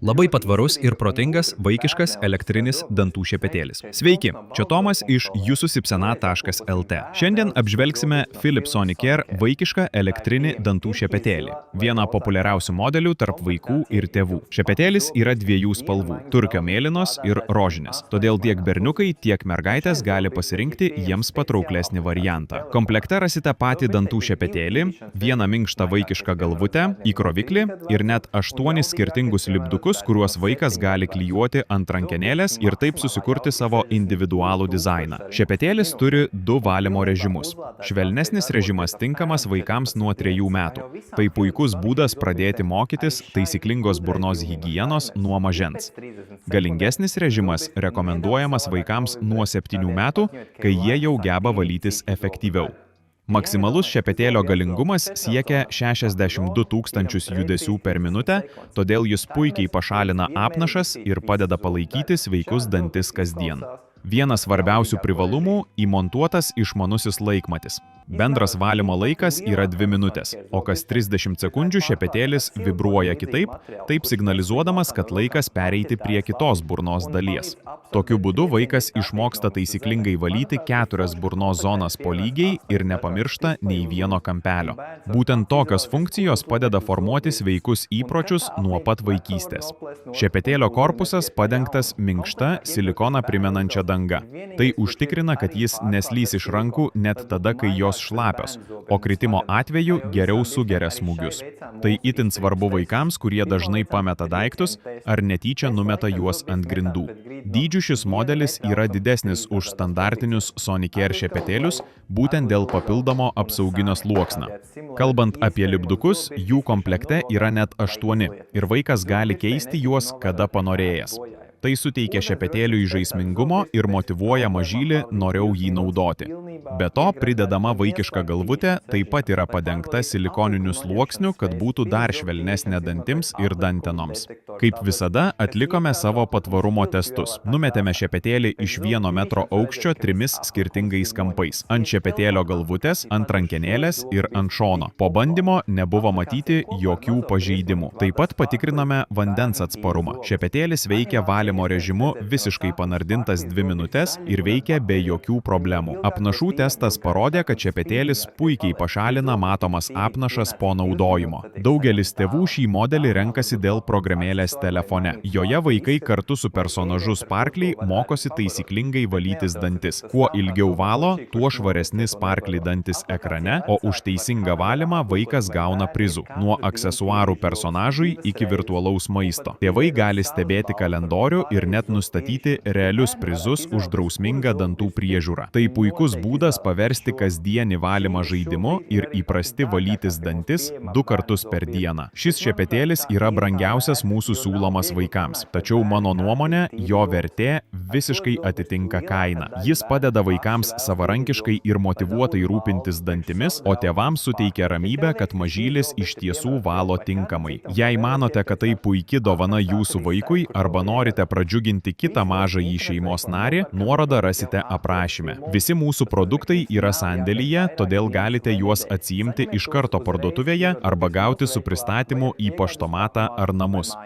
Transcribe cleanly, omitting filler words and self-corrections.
Labai patvarus ir protingas vaikiškas elektrinis dantų šepetėlis. Sveiki, čia Tomas iš jūsusipsena.lt. Šiandien apžvelgsime Philips Sonicare vaikišką elektrinį dantų šepetėlį. Vieną populiariausių modelių tarp vaikų ir tėvų. Šepetėlis yra dviejų spalvų – turkio mėlynos ir rožinės. Todėl tiek berniukai, tiek mergaitės gali pasirinkti jiems patrauklesnį variantą. Komplekte rasite patį dantų šepetėlį, vieną minkštą vaikišką galvutę, įkroviklį ir net 8 skirtingus lipdukus, kuriuos vaikas gali klijuoti ant rankenėlės ir taip susikurti savo individualų dizainą. Šepetėlis turi 2 valymo režimus. Švelnesnis režimas tinkamas vaikams nuo 3 metų. Tai puikus būdas pradėti mokytis taisyklingos burnos higienos nuo mažens. Galingesnis režimas rekomenduojamas vaikams nuo 7 metų, kai jie jau geba valytis efektyviau. Maksimalus šepetėlio galingumas siekia 62 000 judesių per minutę, todėl jis puikiai pašalina apnašas ir padeda palaikyti sveikus dantis kasdien. Vienas svarbiausių privalumų – įmontuotas išmanusis laikmatis. Bendras valymo laikas yra 2 minutės, o kas 30 sekundžių šepetėlis vibruoja kitaip, taip signalizuodamas, kad laikas pereiti prie kitos burnos dalies. Tokiu būdu vaikas išmoksta taisyklingai valyti 4 burnos zonas po lygiai ir nepamiršta nei vieno kampelio. Būtent tokios funkcijos padeda formuoti sveikus įpročius nuo pat vaikystės. Šepetėlio korpusas padengtas minkšta silikoną primenančia danga. Tai užtikrina, kad jis neslys iš rankų net tada, kai jos šlapios, o kritimo atveju geriau sugeria smūgius. Tai itin svarbu vaikams, kurie dažnai pameta daiktus ar netyčia numeta juos ant grindų. Dydžiu šis modelis yra didesnis už standartinius Sonicare šepetėlius, būtent dėl papildomo apsauginio sluoksnio. Kalbant apie lipdukus, jų komplekte yra net 8 ir vaikas gali keisti juos, kada panorėjęs. Tai suteikia šepetėliui žaismingumo ir motyvuoja mažylį noriau jį naudoti. Be to, pridedama vaikiška galvutė taip pat yra padengta silikoniniu sluoksniu, kad būtų dar švelnesnė dantims ir dantenoms. Kaip visada, atlikome savo patvarumo testus. Numetėme šepetėlį iš 1 metro aukščio 3 skirtingais kampais. Ant šepetėlio galvutės, ant rankenėlės ir ant šono. Po bandymo nebuvo matyti jokių pažeidimų. Taip pat patikrinome vandens atsparumą. Šepetėlis veikia valymo režimu visiškai panardintas 2 minutės ir veikia be jokių problemų. Apnašų testas parodė, kad šepetėlis puikiai pašalina matomas apnašas po naudojimo. Daugelis tėvų šį modelį renkasi dėl programėlės telefone. Joje vaikai kartu su personažu Sparkly mokosi taisyklingai valytis dantis. Kuo ilgiau valo, tuo švaresni Sparkly dantis ekrane, o už teisingą valymą vaikas gauna prizų. Nuo aksesuarų personažui iki virtualaus maisto. Tėvai gali stebėti kalendorių ir net nustatyti realius prizus už drausmingą dantų priežiūrą. Tai puikus būdas paversti kasdienį valymą žaidimu ir įprasti valytis dantis 2 kartus per dieną. Šis šepetėlis yra brangiausias mūsų siūlomas vaikams, tačiau mano nuomonė, jo vertė visiškai atitinka kainą. Jis padeda vaikams savarankiškai ir motyvuotai rūpintis dantimis, o tėvams suteikia ramybę, kad mažylis iš tiesų valo tinkamai. Jei manote, kad tai puiki dovana jūsų vaikui arba norite pradžiuginti kitą mažąjį šeimos narį, nuorodą rasite aprašyme. Visi mūsų produktai yra sandėlyje, todėl galite juos atsiimti iš karto parduotuvėje arba gauti su pristatymu į paštomatą ar namus.